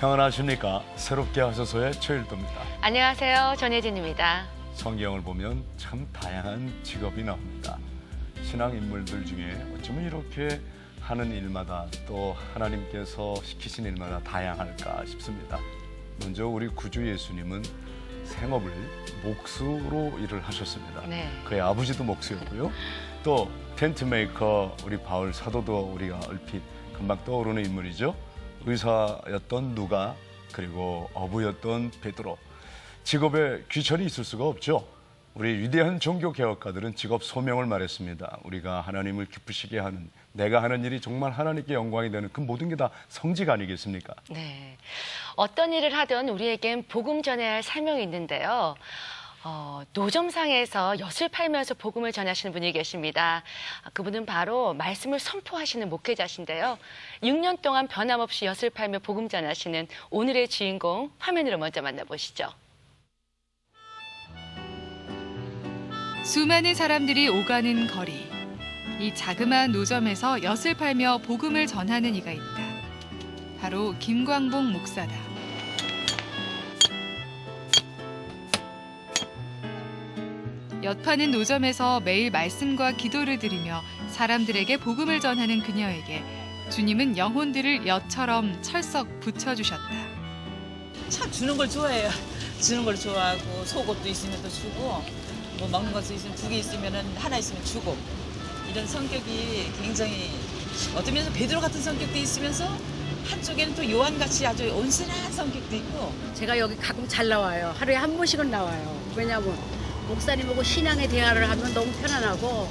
평안하십니까? 새롭게 하소서의 최일도입니다. 안녕하세요. 전혜진입니다. 성경을 보면 참 다양한 직업이 나옵니다. 신앙 인물들 중에 어쩌면 이렇게 하는 일마다 또 하나님께서 시키신 일마다 다양할까 싶습니다. 먼저 우리 구주 예수님은 생업을 목수로 일을 하셨습니다. 네. 그의 아버지도 목수였고요. 또 텐트 메이커 우리 바울 사도도 우리가 얼핏 금방 떠오르는 인물이죠. 의사였던 누가, 그리고 어부였던 베드로. 직업에 귀천이 있을 수가 없죠. 우리 위대한 종교 개혁가들은 직업 소명을 말했습니다. 우리가 하나님을 기쁘시게 하는, 내가 하는 일이 정말 하나님께 영광이 되는 그 모든 게 다 성직 아니겠습니까? 네. 어떤 일을 하든 우리에겐 복음 전해야 할 사명이 있는데요. 노점상에서 엿을 팔면서 복음을 전하시는 분이 계십니다. 그분은 바로 말씀을 선포하시는 목회자신데요. 6년 동안 변함없이 엿을 팔며 복음 전하시는 오늘의 주인공, 화면으로 먼저 만나보시죠. 수많은 사람들이 오가는 거리. 이 자그마한 노점에서 엿을 팔며 복음을 전하는 이가 있다. 바로 김광봉 목사다. 엿 파는 노점에서 매일 말씀과 기도를 드리며 사람들에게 복음을 전하는 그녀에게 주님은 영혼들을 엿처럼 철썩 붙여주셨다. 참 주는 걸 좋아해요. 주는 걸 좋아하고 속옷도 있으면 또 주고 뭐 먹는 것도 있으면 두 개 있으면 하나 있으면 주고 이런 성격이 굉장히 어떤 면에서 베드로 같은 성격도 있으면서 한쪽에는 또 요한같이 아주 온순한 성격도 있고 제가 여기 가끔 잘 나와요. 하루에 한 번씩은 나와요. 왜냐하면 목사님하고 신앙의 대화를 하면 너무 편안하고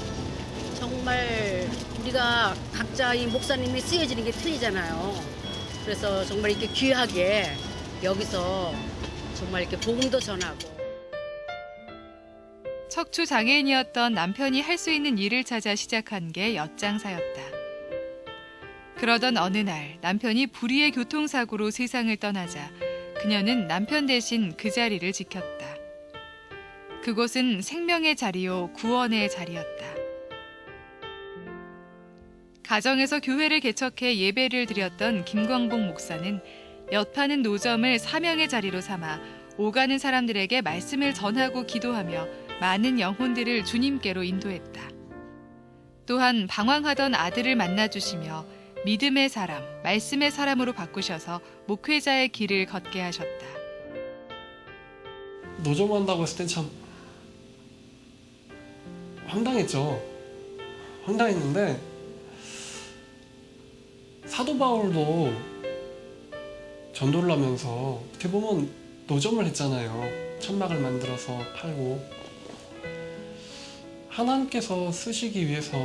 정말 우리가 각자 이 목사님이 쓰여지는 게 틀리잖아요. 그래서 정말 이렇게 귀하게 여기서 정말 이렇게 복음도 전하고. 척추 장애인이었던 남편이 할 수 있는 일을 찾아 시작한 게 엿장사였다. 그러던 어느 날 남편이 불의의 교통사고로 세상을 떠나자 그녀는 남편 대신 그 자리를 지켰다. 그곳은 생명의 자리요 구원의 자리였다. 가정에서 교회를 개척해 예배를 드렸던 김광봉 목사는 엿 파는 노점을 사명의 자리로 삼아 오가는 사람들에게 말씀을 전하고 기도하며 많은 영혼들을 주님께로 인도했다. 또한 방황하던 아들을 만나주시며 믿음의 사람, 말씀의 사람으로 바꾸셔서 목회자의 길을 걷게 하셨다. 노점 한다고 했을 땐 참 황당했죠. 황당했는데 사도 바울도 전도를 하면서 어떻게 보면 노점을 했잖아요. 천막을 만들어서 팔고 하나님께서 쓰시기 위해서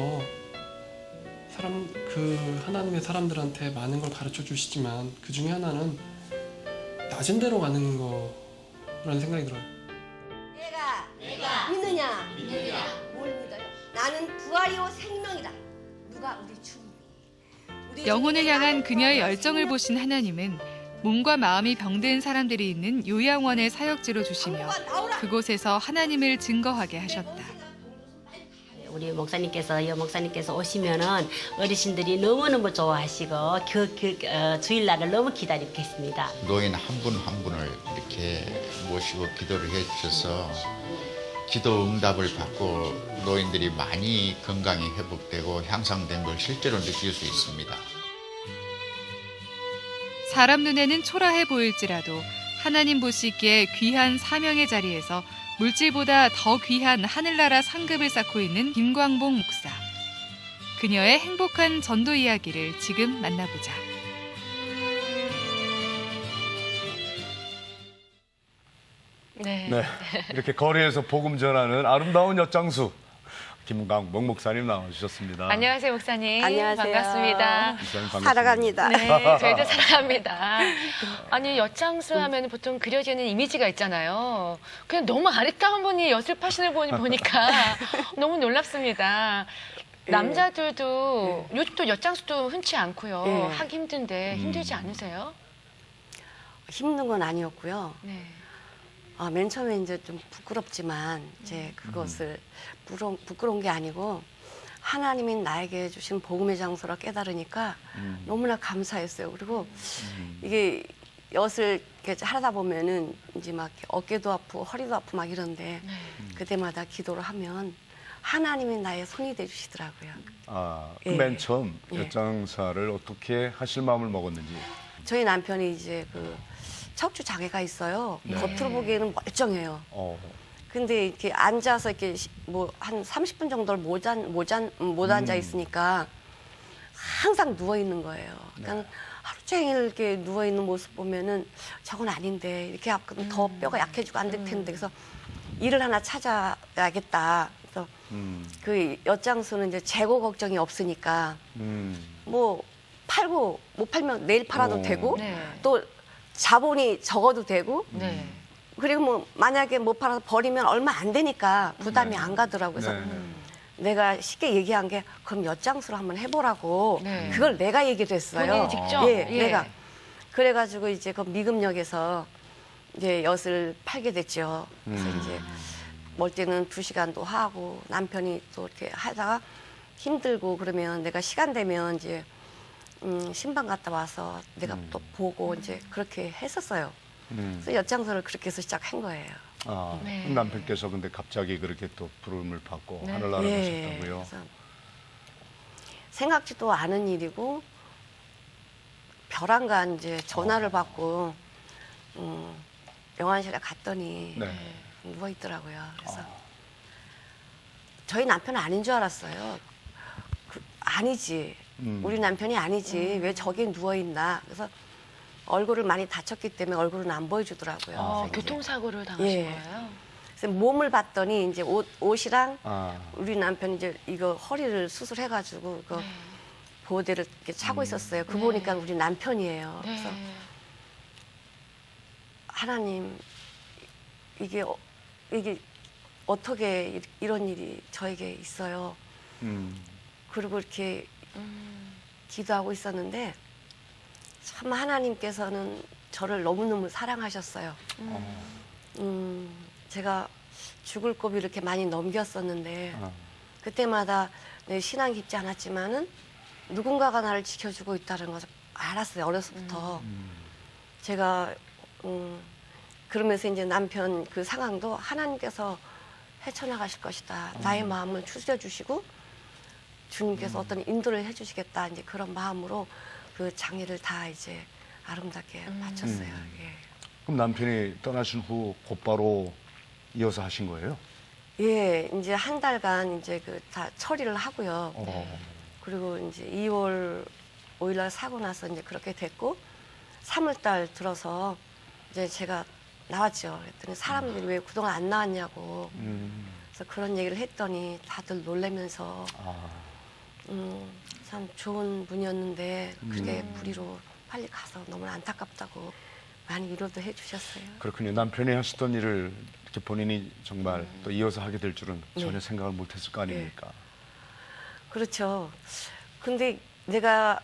하나님의 사람들한테 많은 걸 가르쳐 주시지만 그 중에 하나는 낮은 데로 가는 거라는 생각이 들어요. 내가 믿느냐? 뭘 믿어요? 나는 부활이요 생명이다. 누가 우리 주님이. 영혼을 향한 그녀의 열정을 보신 하나님은 몸과 마음이 병든 사람들이 있는 요양원의 사역지로 주시며 그곳에서 하나님을 증거하게 하셨다. 우리 목사님께서 오시면은 어르신들이 너무너무 좋아하시고 주일날을 너무 기다리고 계십니다. 노인 한 분 한 분을 이렇게 모시고 기도를 해주셔서 기도 응답을 받고 노인들이 많이 건강이 회복되고 향상된 걸 실제로 느낄 수 있습니다. 사람 눈에는 초라해 보일지라도 하나님 보시기에 귀한 사명의 자리에서 물질보다 더 귀한 하늘나라 상급을 쌓고 있는 김광봉 목사. 그녀의 행복한 전도 이야기를 지금 만나보자. 네. 네, 이렇게 거리에서 복음 전하는 아름다운 엿장수 김광봉 목사님 나와주셨습니다. 안녕하세요, 목사님. 안녕하세요. 반갑습니다. 목사님 반갑습니다. 살아갑니다. 네, 저희도 사랑합니다. 아니, 엿장수 하면 보통 그려지는 이미지가 있잖아요. 그냥 너무 아리따운 분이 엿을 파시는 분이 보니까 너무 놀랍습니다. 남자들도 요즘 또 엿장수도 흔치 않고요. 하기 힘든데 힘들지 않으세요? 힘든 건 아니었고요. 네. 맨 처음에 이제 좀 부끄럽지만 이제 그것을 부끄러운 게 아니고 하나님이 나에게 주신 복음의 장소라 깨달으니까 너무나 감사했어요. 그리고 이게 엿을 이렇게 하다 보면은 이제 막 어깨도 아프고 허리도 아프고 막 이런데 네. 그때마다 기도를 하면 하나님이 나의 손이 돼주시더라고요. 그 예. 맨 처음 예. 엿장사를 어떻게 하실 마음을 먹었는지. 저희 남편이 이제 그 척추 장애가 있어요. 네. 겉으로 보기에는 멀쩡해요. 어. 근데 이렇게 앉아서 이렇게 뭐 한 30분 정도를 못 앉아 있으니까 항상 누워 있는 거예요. 그러니까 하루 종일 이렇게 누워 있는 모습 보면은 저건 아닌데 이렇게 더 뼈가 약해지고 안 될 텐데 그래서 일을 하나 찾아야겠다. 그래서 그 엿장수는 이제 재고 걱정이 없으니까 뭐 팔고 못 팔면 내일 팔아도 오. 되고 네. 또 자본이 적어도 되고 네. 그리고 뭐 만약에 못 팔아서 버리면 얼마 안 되니까 부담이 안 가더라고요. 그래서 네. 내가 쉽게 얘기한 게 그럼 엿장수로 한번 해보라고 네. 그걸 내가 얘기를 했어요. 본인이 직접? 예, 예. 내가 그래가지고 이제 그 미금역에서 이제 엿을 팔게 됐죠. 그래서 이제 멀 때는 2시간도 하고 남편이 또 이렇게 하다가 힘들고 그러면 내가 시간 되면 이제 신방 갔다 와서 내가 또 보고 이제 그렇게 했었어요. 그래서 엿장사를 그렇게 해서 시작한 거예요. 네. 그럼 남편께서 근데 갑자기 그렇게 또 부름을 받고 네. 하늘나라 예, 가셨다고요? 그래서 생각지도 않은 일이고 벼랑간 이제 전화를 받고 영안실에 갔더니 네. 누워 있더라고요. 그래서 저희 남편은 아닌 줄 알았어요. 아니지. 우리 남편이 아니지. 왜 저기 누워 있나? 그래서 얼굴을 많이 다쳤기 때문에 얼굴은 안 보여주더라고요. 그래서 이제 교통사고를 당하신 예. 거예요? 그래서 몸을 봤더니 이제 옷이랑 아, 우리 남편이 이제 이거 허리를 수술해가지고 그 보호대를 이렇게 차고 있었어요. 그 네. 보니까 우리 남편이에요. 네. 그래서 하나님 이게 어떻게 이런 일이 저에게 있어요. 그리고 이렇게 기도하고 있었는데 참 하나님께서는 저를 너무너무 사랑하셨어요. 제가 죽을 고비 이렇게 많이 넘겼었는데 그때마다 내 신앙 깊지 않았지만은 누군가가 나를 지켜주고 있다는 것을 알았어요. 어려서부터. 제가 그러면서 이제 남편 그 상황도 하나님께서 헤쳐나가실 것이다. 나의 마음을 추스려주시고 주님께서 어떤 인도를 해주시겠다. 이제 그런 마음으로 그 장례를 다 이제 아름답게 마쳤어요. 예. 그럼 남편이 떠나신 후 곧바로 이어서 하신 거예요? 예, 이제 한 달간 이제 그 다 처리를 하고요. 어. 그리고 이제 2월 5일날 사고 나서 이제 그렇게 됐고 3월달 들어서 이제 제가 나왔죠. 그랬더니 사람들이 왜 그동안 안 나왔냐고. 그래서 그런 얘기를 했더니 다들 놀라면서 참 좋은 분이었는데 그게 불의로 빨리 가서 너무 안타깝다고 많이 위로도 해주셨어요. 그렇군요. 남편이 하시던 일을 이렇게 본인이 정말 또 이어서 하게 될 줄은 전혀 네. 생각을 못했을 거 아닙니까? 그렇죠. 근데 내가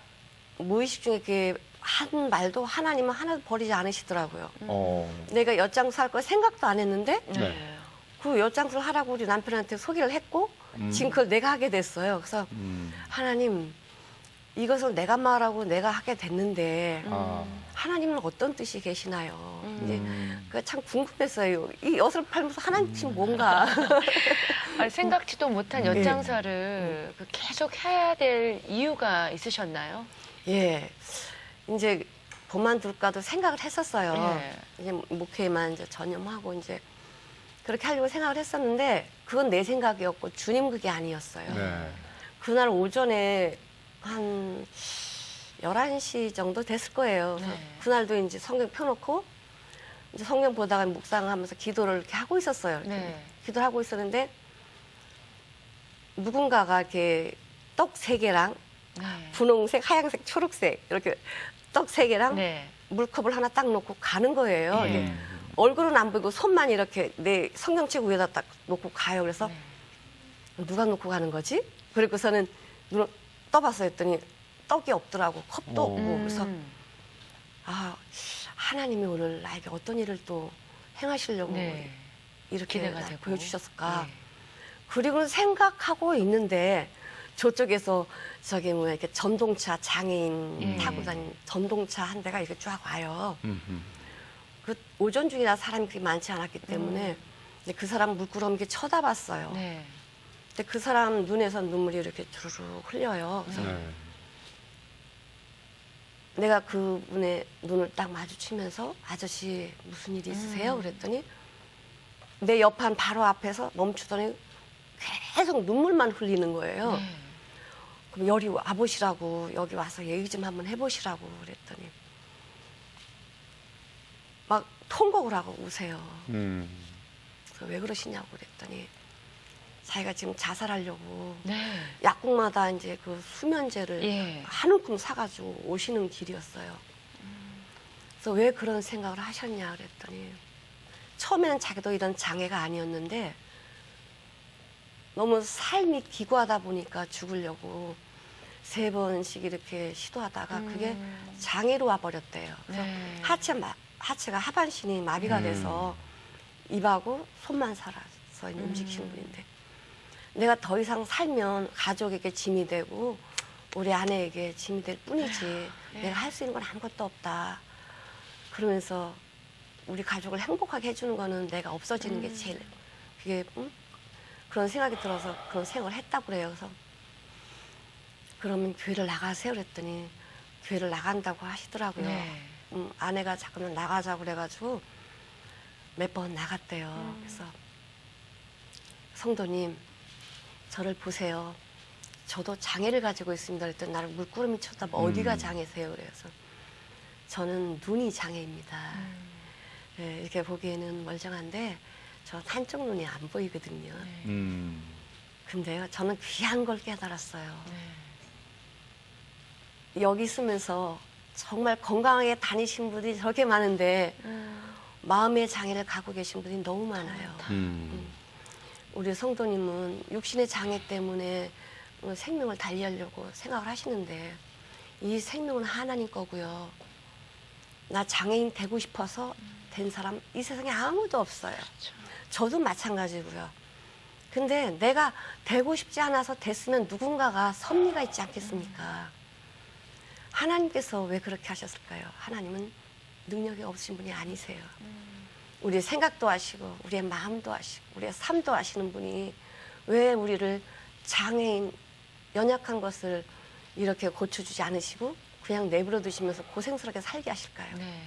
무의식 중에 이렇게 한 말도 하나님은 하나도 버리지 않으시더라고요. 내가 엿장수 할 거 생각도 안 했는데 네. 그 엿장수를 하라고 우리 남편한테 소개를 했고 지금 그걸 내가 하게 됐어요. 그래서 하나님 이것을 내가 말하고 내가 하게 됐는데 하나님은 어떤 뜻이 계시나요? 이제 그게 참 궁금했어요. 이 엿을 팔면서 하나님 뜻이 뭔가. 아니, 생각지도 못한 엿장사를 그 계속 해야 될 이유가 있으셨나요? 예, 이제 그만둘까도 생각을 했었어요. 예. 이제 목회만 이제 전념하고 이제 그렇게 하려고 생각을 했었는데 그건 내 생각이었고 주님 그게 아니었어요. 네. 그날 오전에 한 11시 정도 됐을 거예요. 그래서 네. 그날도 이제 성경 펴놓고 이제 성경 보다가 묵상하면서 기도를 이렇게 하고 있었어요. 이렇게 네. 기도를 하고 있었는데 누군가가 이렇게 떡 3개랑 네. 분홍색, 하얀색, 초록색 이렇게 떡 3개랑 네. 물컵을 하나 딱 놓고 가는 거예요. 네. 이게 얼굴은 안 보이고 손만 이렇게 내 성경책 위에다 딱 놓고 가요. 그래서 누가 놓고 가는 거지? 그리고서는 눈을 떠봤어요. 했더니 떡이 없더라고. 컵도 없고. 그래서 아 하나님이 오늘 나에게 어떤 일을 또 행하시려고 네. 이렇게 기대가 날 되고. 보여주셨을까. 네. 그리고 생각하고 있는데 저쪽에서 저기 뭐야 이렇게 전동차 장애인 타고 다니는 전동차 한 대가 이렇게 쫙 와요. 그 오전 중이라 사람이 그렇게 많지 않았기 때문에 이제 그 사람 물끄러미 이렇게 쳐다봤어요. 네. 근데 그 사람 눈에서 눈물이 이렇게 주르륵 흘려요. 그래서 네. 내가 그분의 눈을 딱 마주치면서 아저씨 무슨 일 있으세요? 그랬더니 내 옆판 바로 앞에서 멈추더니 계속 눈물만 흘리는 거예요. 네. 그럼 여기 와보시라고 여기 와서 얘기 좀 한번 해보시라고 그랬더니 막 통곡을 하고 우세요. 그래서 왜 그러시냐고 그랬더니 자기가 지금 자살하려고 네. 약국마다 이제 그 수면제를 예. 한 움큼 사가지고 오시는 길이었어요. 그래서 왜 그런 생각을 하셨냐 그랬더니 처음에는 자기도 이런 장애가 아니었는데 너무 삶이 기구하다 보니까 죽으려고 3번씩 이렇게 시도하다가 그게 장애로 와버렸대요. 그래서 네. 하체가 하반신이 마비가 돼서 입하고 손만 살아서 움직이시는 분인데 내가 더 이상 살면 가족에게 짐이 되고 우리 아내에게 짐이 될 뿐이지 내가 할 수 있는 건 아무것도 없다. 그러면서 우리 가족을 행복하게 해주는 거는 내가 없어지는 게 제일 그게 그런 생각이 들어서 그런 생각을 했다고 그래요. 그래서 그러면 교회를 나가세요 그랬더니 교회를 나간다고 하시더라고요. 네. 아내가 자꾸는 나가자고 그래가지고 몇 번 나갔대요. 그래서 성도님 저를 보세요. 저도 장애를 가지고 있습니다. 그랬더니 나를 물끄러미 쳐다봐 어디가 장애세요? 그래서 저는 눈이 장애입니다. 네, 이렇게 보기에는 멀쩡한데 저 한쪽 눈이 안 보이거든요. 근데요 저는 귀한 걸 깨달았어요. 여기 있으면서 정말 건강하게 다니신 분들이 저렇게 많은데 마음의 장애를 갖고 계신 분이 너무 많아요. 우리 성도님은 육신의 장애 때문에 생명을 달리하려고 생각을 하시는데 이 생명은 하나님 거고요. 나 장애인 되고 싶어서 된 사람 이 세상에 아무도 없어요. 저도 마찬가지고요. 근데 내가 되고 싶지 않아서 됐으면 누군가가 섭리가 있지 않겠습니까? 하나님께서 왜 그렇게 하셨을까요? 하나님은 능력이 없으신 분이 아니세요. 우리의 생각도 아시고 우리의 마음도 아시고 우리의 삶도 아시는 분이 왜 우리를 장애인 연약한 것을 이렇게 고쳐주지 않으시고 그냥 내버려 두시면서 고생스럽게 살게 하실까요? 네.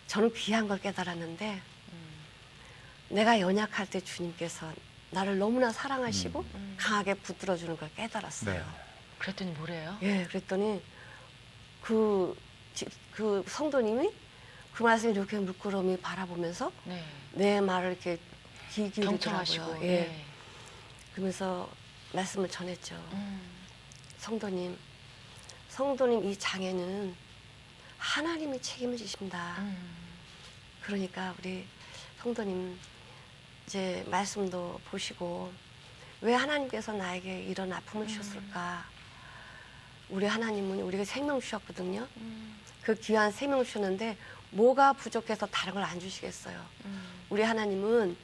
저는 귀한 걸 깨달았는데 내가 연약할 때 주님께서 나를 너무나 사랑하시고 강하게 붙들어주는 걸 깨달았어요. 네. 그랬더니 뭐래요? 예, 그랬더니 그 성도님이 그 말씀을 이렇게 물끄러미 바라보면서 네. 내 말을 이렇게 귀 기울이더라고요. 경청하시고. 예. 네. 그러면서 말씀을 전했죠. 성도님 이 장애는 하나님이 책임을 지십니다. 그러니까 우리 성도님 이제 말씀도 보시고 왜 하나님께서 나에게 이런 아픔을 주셨을까? 우리 하나님은 우리에게 생명 주셨거든요. 그 귀한 생명을 주셨는데 뭐가 부족해서 다른 걸 안 주시겠어요? 우리 하나님은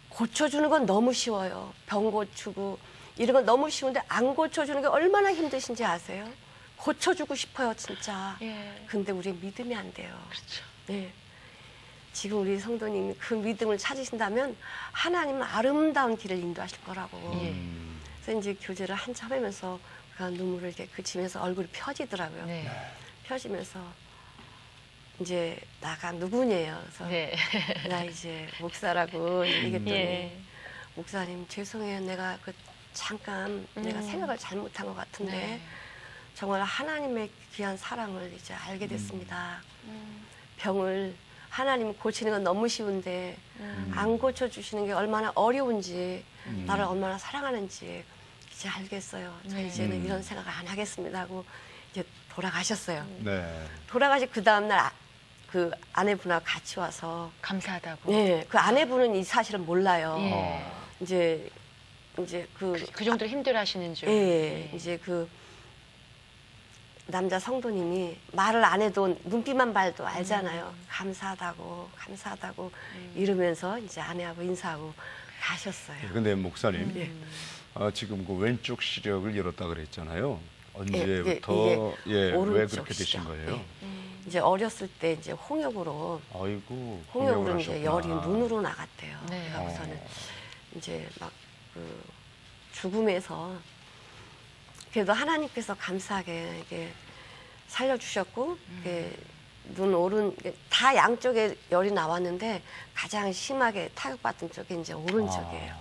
고쳐주는 건 너무 쉬워요. 병 고치고 이런 건 너무 쉬운데 안 고쳐주는 게 얼마나 힘드신지 아세요? 고쳐주고 싶어요, 진짜. 예. 근데 우리 믿음이 안 돼요. 그렇죠. 네. 지금 우리 성도님이 그 믿음을 찾으신다면 하나님은 아름다운 길을 인도하실 거라고. 그래서 이제 교제를 한참 하면서 그 눈물을 이렇게 그치면서 얼굴이 펴지더라고요. 네. 펴지면서 이제 나가 누구냐요. 그래서 네. 나 이제 목사라고 얘기했더니 예. 목사님 죄송해요. 내가 그 잠깐 내가 생각을 잘못한 것 같은데 네. 정말 하나님의 귀한 사랑을 이제 알게 됐습니다. 병을 하나님 고치는 건 너무 쉬운데 안 고쳐주시는 게 얼마나 어려운지 나를 얼마나 사랑하는지 이제 알겠어요. 저 네. 이제는 이런 생각을 안 하겠습니다 하고 이제 돌아가셨어요. 네. 돌아가시 그 다음날 그 아내분하고 같이 와서 감사하다고. 네, 그 아내분은 이 사실을 몰라요. 예. 이제 그 정도로 힘들어하시는 줄. 예, 이제 그 남자 성도님이 말을 안 해도 눈빛만 봐도 알잖아요. 감사하다고 이러면서 이제 아내하고 인사하고 가셨어요. 근데 목사님, 지금 그 왼쪽 시력을 잃었다 그랬잖아요. 예, 언제부터 이게 왜 오른쪽 그렇게 되신 시력. 거예요? 예. 이제 어렸을 때 이제 홍역으로 아이고, 홍역으로 이제 하셨구나. 열이 눈으로 나갔대요. 네. 그래서는 이제 막 그 죽음에서 그래도 하나님께서 감사하게 이게 살려주셨고 이게 눈 오른 다 양쪽에 열이 나왔는데 가장 심하게 타격받은 쪽이 이제 오른쪽이에요.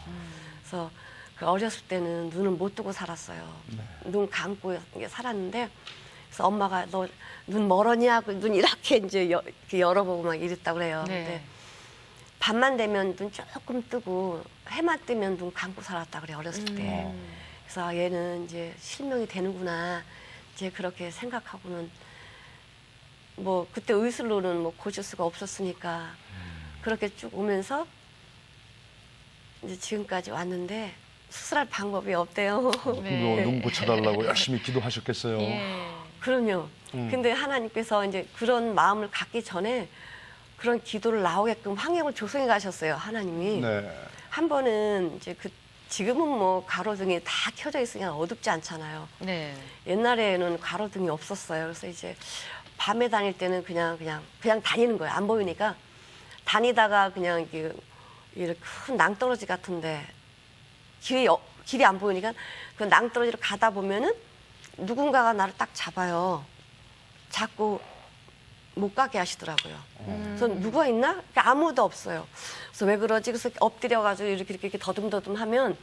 그래서 그 어렸을 때는 눈을 못 뜨고 살았어요. 눈 감고 살았는데 그래서 엄마가 너 눈 멀었냐고 눈 이렇게 이제 이렇게 열어보고 막 이랬다고 그래요. 네. 근데 밤만 되면 눈 조금 뜨고 해만 뜨면 눈 감고 살았다 그래 어렸을 때. 그래서 얘는 이제 실명이 되는구나 이제 그렇게 생각하고는 뭐 그때 의술로는 뭐 고칠 수가 없었으니까 그렇게 쭉 오면서 이제 지금까지 왔는데 수술할 방법이 없대요. 네. 눈 고쳐달라고 열심히 기도하셨겠어요. 예. 그럼요. 근데 하나님께서 이제 그런 마음을 갖기 전에 그런 기도를 나오게끔 환경을 조성해 가셨어요. 하나님이. 네. 한 번은 이제 지금은 뭐 가로등이 다 켜져 있으니까 어둡지 않잖아요. 네. 옛날에는 가로등이 없었어요. 그래서 이제 밤에 다닐 때는 그냥 다니는 거예요. 안 보이니까 다니다가 그냥 이렇게 큰 낭떠러지 같은데 길이 안 보이니까 그 낭떠러지로 가다 보면은 누군가가 나를 딱 잡아요. 자꾸 못 가게 하시더라고요. 그래서 누가 있나? 그러니까 아무도 없어요. 그래서 왜 그러지? 그래서 엎드려가지고 이렇게 더듬더듬 하면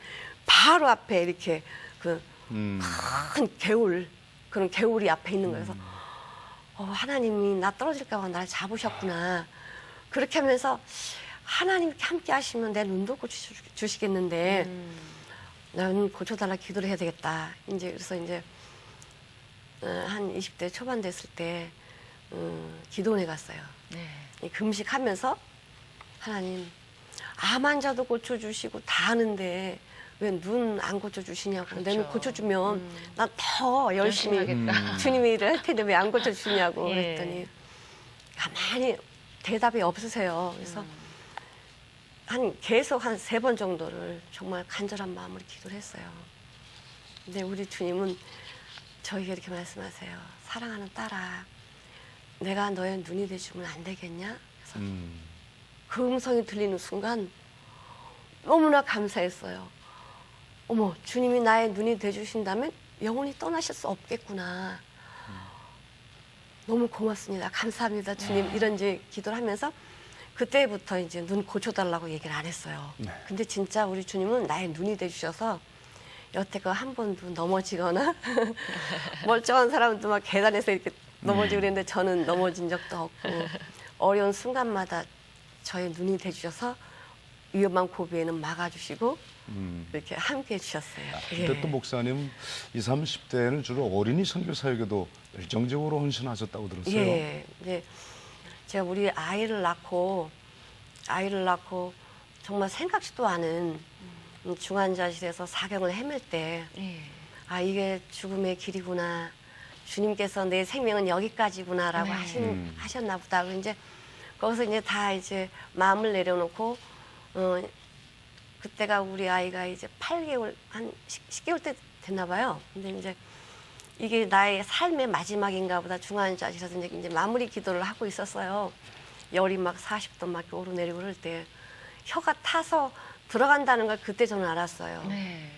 바로 앞에 이렇게 그 큰 개울, 그런 개울이 앞에 있는 거예요. 그래서 하나님이 나 떨어질까 봐 날 잡으셨구나. 그렇게 하면서 하나님 함께 하시면 내 눈도 고쳐주시겠는데 나는 고쳐달라 기도를 해야 되겠다. 이제 그래서 이제 한 20대 초반 됐을 때 기도원에 갔어요. 네. 금식하면서 하나님 암 환자도 고쳐주시고 다 하는데 왜 눈 안 고쳐주시냐고. 그렇죠. 내 눈 고쳐주면 난 더 열심히 하겠다. 주님의 일을 할 텐데 왜 안 고쳐주시냐고 예. 그랬더니 가만히 대답이 없으세요. 그래서 계속 한 3번 정도를 정말 간절한 마음으로 기도를 했어요. 근데 우리 주님은 저에게 이렇게 말씀하세요. 사랑하는 딸아, 내가 너의 눈이 되주면 안 되겠냐? 그래서 그 음성이 들리는 순간 너무나 감사했어요. 어머, 주님이 나의 눈이 돼주신다면 영원히 떠나실 수 없겠구나. 너무 고맙습니다. 감사합니다, 주님. 이런 이제 기도를 하면서 그때부터 이제 눈 고쳐달라고 얘기를 안 했어요. 근데 진짜 우리 주님은 나의 눈이 돼주셔서 여태껏 한 번도 넘어지거나 멀쩡한 사람도 막 계단에서 이렇게 넘어지고 그랬는데 저는 넘어진 적도 없고 어려운 순간마다 저의 눈이 돼주셔서 위험한 고비에는 막아주시고 이렇게 함께 해주셨어요. 근데 또 목사님 20, 30대에는 주로 어린이 선교 사역에도 열정적으로 헌신하셨다고 들었어요. 예. 네. 제가 우리 아이를 낳고 정말 생각지도 않은 중환자실에서 사경을 헤맬 때 예. 이게 죽음의 길이구나. 주님께서 내 생명은 여기까지구나라고 네. 하셨나 보다. 그리고 이제 거기서 이제 다 이제 마음을 내려놓고 그때가 우리 아이가 이제 8개월 한 10개월 때 됐나 봐요. 근데 이제 이게 나의 삶의 마지막인가 보다 중환자실에서 이제 마무리 기도를 하고 있었어요. 열이 막 40도 막 오르내리고 그럴 때 혀가 타서 들어간다는 걸 그때 저는 알았어요. 네.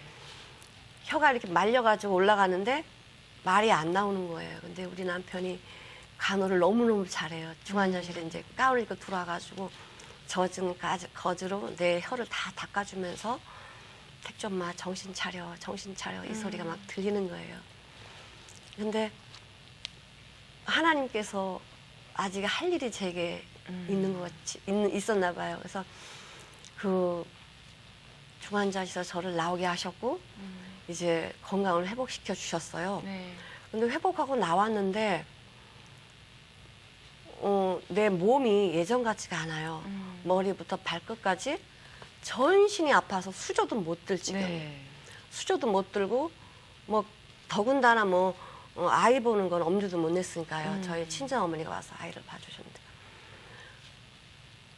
혀가 이렇게 말려가지고 올라가는데 말이 안 나오는 거예요. 근데 우리 남편이 간호를 너무너무 잘해요. 중환자실에 이제 가운을 입고 들어와가지고 젖은 거즈로 내 혀를 다 닦아주면서 택좀마 정신 차려 이 소리가 막 들리는 거예요. 근데 하나님께서 아직 할 일이 제게 있었나 봐요. 그래서 그 중환자실에서 저를 나오게 하셨고 이제 건강을 회복시켜 주셨어요. 네. 근데 회복하고 나왔는데 내 몸이 예전 같지가 않아요. 머리부터 발끝까지 전신이 아파서 수저도 못 들 지금. 네. 수저도 못 들고 뭐 더군다나 뭐 아이 보는 건 엄두도 못 냈으니까요. 저희 친정 어머니가 와서 아이를 봐주셨는데.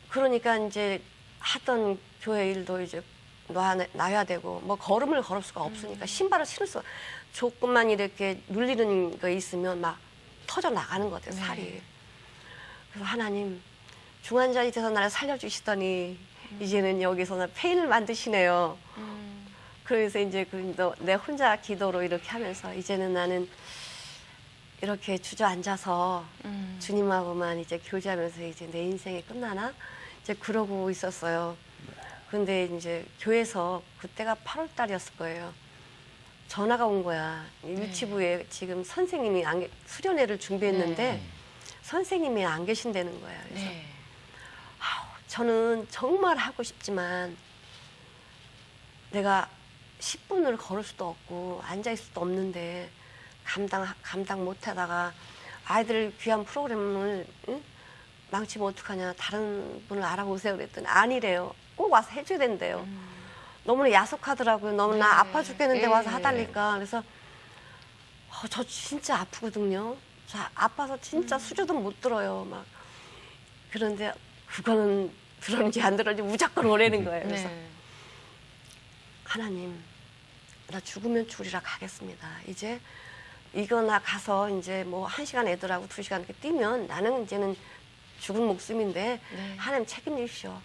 그러니까 이제 하던 교회 일도 이제 놔야 되고 뭐 걸음을 걸을 수가 없으니까 신발을 신을 수 조금만 이렇게 눌리는 거 있으면 막 터져 나가는 것 같아요, 살이. 그래서 하나님 중환자이 돼서 나를 살려주시더니 이제는 여기서 페인을 만드시네요. 그래서 이제 내 혼자 기도로 이렇게 하면서 이제는 나는 이렇게 주저앉아서 주님하고만 이제 교제하면서 이제 내 인생이 끝나나 이제 그러고 있었어요. 근데 이제 교회에서 그때가 8월 달이었을 거예요. 전화가 온 거야. 유치부에 지금 선생님이 수련회를 준비했는데 선생님이 안 계신다는 거야. 그래서 저는 정말 하고 싶지만 내가 10분을 걸을 수도 없고 앉아 있을 수도 없는데 감당 못하다가 아이들 귀한 프로그램을 망치면 어떡하냐, 다른 분을 알아보세요 그랬더니 아니래요. 꼭 와서 해줘야 된대요. 너무나 야속하더라고요. 너무나 아파 죽겠는데 와서 하달니까. 그래서 저 진짜 아프거든요. 저 아파서 진짜 수저도 못 들어요. 막 그런데 그거는 들었는지 안 들었는지 무조건 오래는 거예요. 그래서 하나님, 나 죽으면 죽으리라 가겠습니다. 이제 이거나 가서 이제 뭐 1시간 애들하고 2시간 이렇게 뛰면 나는 이제는 죽은 목숨인데 하나님 책임지십시오.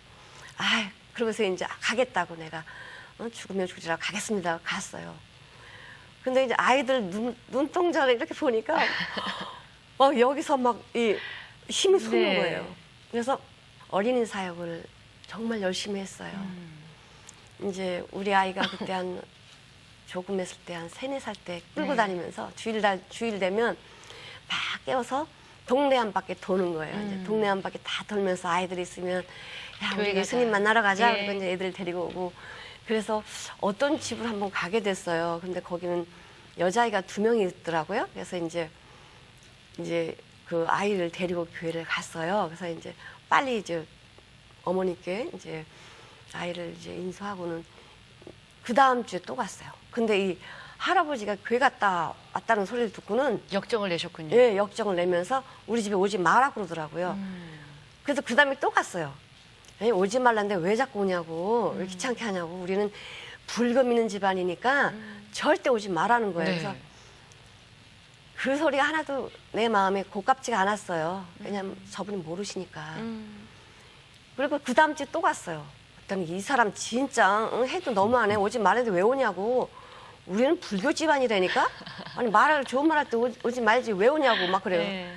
그러면서 이제 가겠다고 내가 죽으면 죽으리라 가겠습니다. 갔어요. 근데 이제 아이들 눈동자를 이렇게 보니까 여기서 막 이 힘이 솟는 거예요. 그래서 어린이 사역을 정말 열심히 했어요. 이제 우리 아이가 그때 조금 했을 때 한 3, 4살 때 끌고 다니면서 주일 되면 막 깨워서 동네 한 바퀴 도는 거예요. 이제 동네 한 바퀴 다 돌면서 아이들이 있으면 야, 우리 예수님 만나러 가자. 그러니까 이제 애들 데리고 오고. 그래서 어떤 집을 한번 가게 됐어요. 근데 거기는 여자아이가 2명이 있더라고요. 그래서 이제 그 아이를 데리고 교회를 갔어요. 그래서 이제 빨리 이제 어머니께 이제 아이를 이제 인수하고는 그 다음 주에 또 갔어요. 근데 이 할아버지가 교회 갔다 왔다는 소리를 듣고는 역정을 내셨군요. 예, 역정을 내면서 우리 집에 오지 마라 그러더라고요. 그래서 그 다음에 또 갔어요. 오지 말라는데 왜 자꾸 오냐고, 왜 귀찮게 하냐고. 우리는 불교 믿는 집안이니까 절대 오지 말라는 거예요. 그래서 그 소리가 하나도 내 마음에 고깝지가 않았어요. 왜냐면 저분이 모르시니까. 그리고 그 다음 주에 또 갔어요. 그랬더니 이 사람 진짜 해도 너무 안 해. 오지 말는데 왜 오냐고. 우리는 불교 집안이라니까? 아니 좋은 말 할 때 오지 말지 왜 오냐고 막 그래요.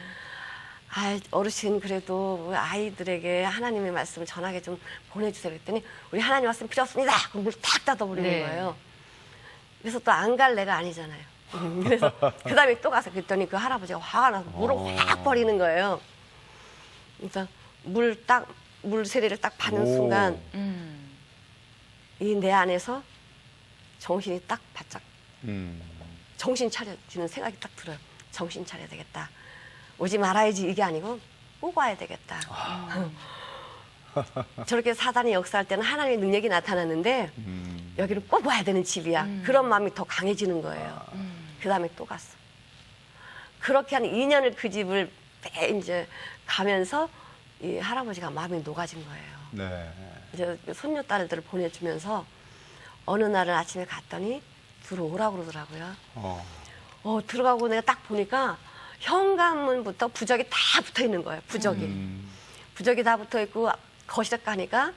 어르신 그래도 아이들에게 하나님의 말씀을 전하게 좀 보내주세요 그랬더니 우리 하나님 말씀 필요 없습니다. 그럼 문 탁 닫아버리는 거예요. 그래서 또 안 갈 애가 아니잖아요. 그래서 그 다음에 또 가서 그랬더니 그 할아버지가 화가 나서 물을 확 버리는 거예요. 그래서 물 세례를 딱 받는 순간 이 내 안에서 정신이 딱 바짝 정신 차려주는 생각이 딱 들어요. 정신 차려야 되겠다. 오지 말아야지 이게 아니고 꼭 와야 되겠다. 저렇게 사단이 역사할 때는 하나님의 능력이 나타났는데 여기는 꼭 와야 되는 집이야. 그런 마음이 더 강해지는 거예요. 그 다음에 또 갔어. 그렇게 한 2년을 그 집을 이제 가면서 이 할아버지가 마음이 녹아진 거예요. 이제 손녀 딸들을 보내주면서 어느 날은 아침에 갔더니 들어오라고 그러더라고요. 들어가고 내가 딱 보니까 현관문부터 부적이 다 붙어 있는 거예요. 부적이 다 붙어 있고 거실에 가니까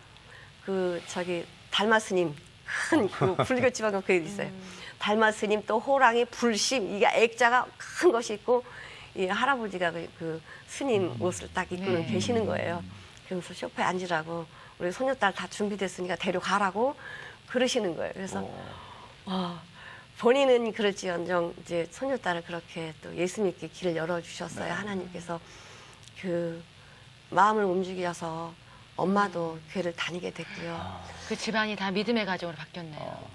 달마 스님 큰 그 불교 지방 교회 있어요. 달마 스님 또 호랑이 불심 이게 액자가 큰 것이 있고 이 할아버지가 그 스님 옷을 딱 입고는 계시는 거예요. 그래서 소파에 앉으라고 우리 손녀딸 다 준비됐으니까 데려가라고 그러시는 거예요. 그래서 본인은 그럴지언정 이제 손녀딸을 그렇게 또 예수 믿게 길을 열어주셨어요. 하나님께서 그 마음을 움직여서 엄마도 교회를 다니게 됐고요. 그 집안이 다 믿음의 가정으로 바뀌었네요.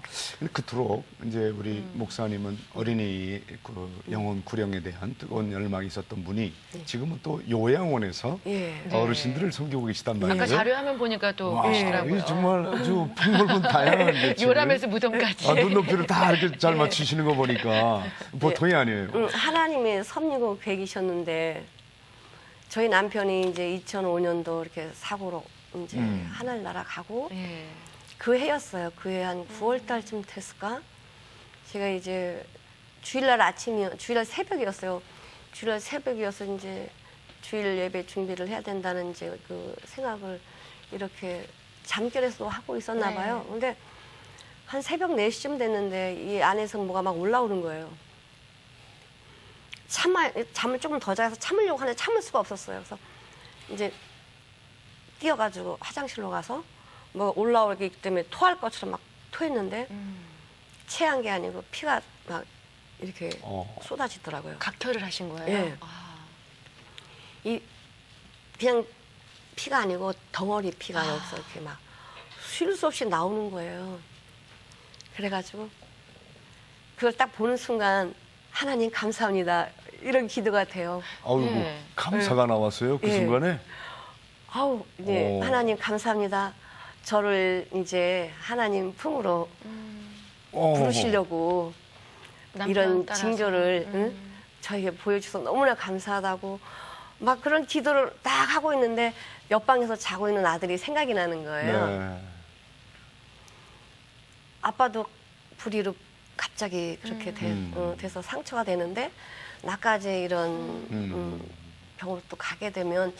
그토록 이제 우리 목사님은 어린이 그 영혼 구령에 대한 뜨거운 열망이 있었던 분이 지금은 또 요양원에서 어르신들을 섬기고 계시단 말이에요. 아까 자료화면 보니까 또 계시더라고요. 이게 정말 아주 풍물분 다양한 게 요람에서 무덤까지. 눈높이를 다 이렇게 잘 맞추시는 거 보니까 보통이 아니에요. 하나님의 섭리고 계획이셨는데 저희 남편이 이제 2005년도 이렇게 사고로 이제 하늘나라 가고 그 해였어요. 그 해 한 9월 달쯤 됐을까? 제가 이제 주일날 아침이요, 주일날 새벽이었어요. 주일날 새벽이어서 이제 주일 예배 준비를 해야 된다는 이제 그 생각을 이렇게 잠결에서 하고 있었나 봐요. 네. 근데 한 새벽 4시쯤 됐는데 이 안에서 뭐가 막 올라오는 거예요. 잠을 조금 더 자서 참으려고 하는데 참을 수가 없었어요. 그래서 이제 뛰어가지고 화장실로 가서 뭐 올라오기 때문에 토할 것처럼 막 토했는데 체한 게 아니고 피가 막 이렇게 쏟아지더라고요. 각혈을 하신 거예요? 예. 이 그냥 피가 아니고 덩어리 피가 여기서 이렇게 막 쉴 수 없이 나오는 거예요. 그래가지고 그걸 딱 보는 순간 하나님 감사합니다 이런 기도가 돼요. 아우 네. 감사가 나왔어요 그 예. 순간에. 아우 네 오. 하나님 감사합니다. 저를 이제 하나님 품으로 부르시려고 남편 이런 따라서. 징조를 응? 저에게 보여주셔서 너무나 감사하다고 막 그런 기도를 딱 하고 있는데 옆방에서 자고 있는 아들이 생각이 나는 거예요. 네. 아빠도 불의로 갑자기 그렇게 돼서 상처가 되는데 나까지 이런 병으로 또 가게 되면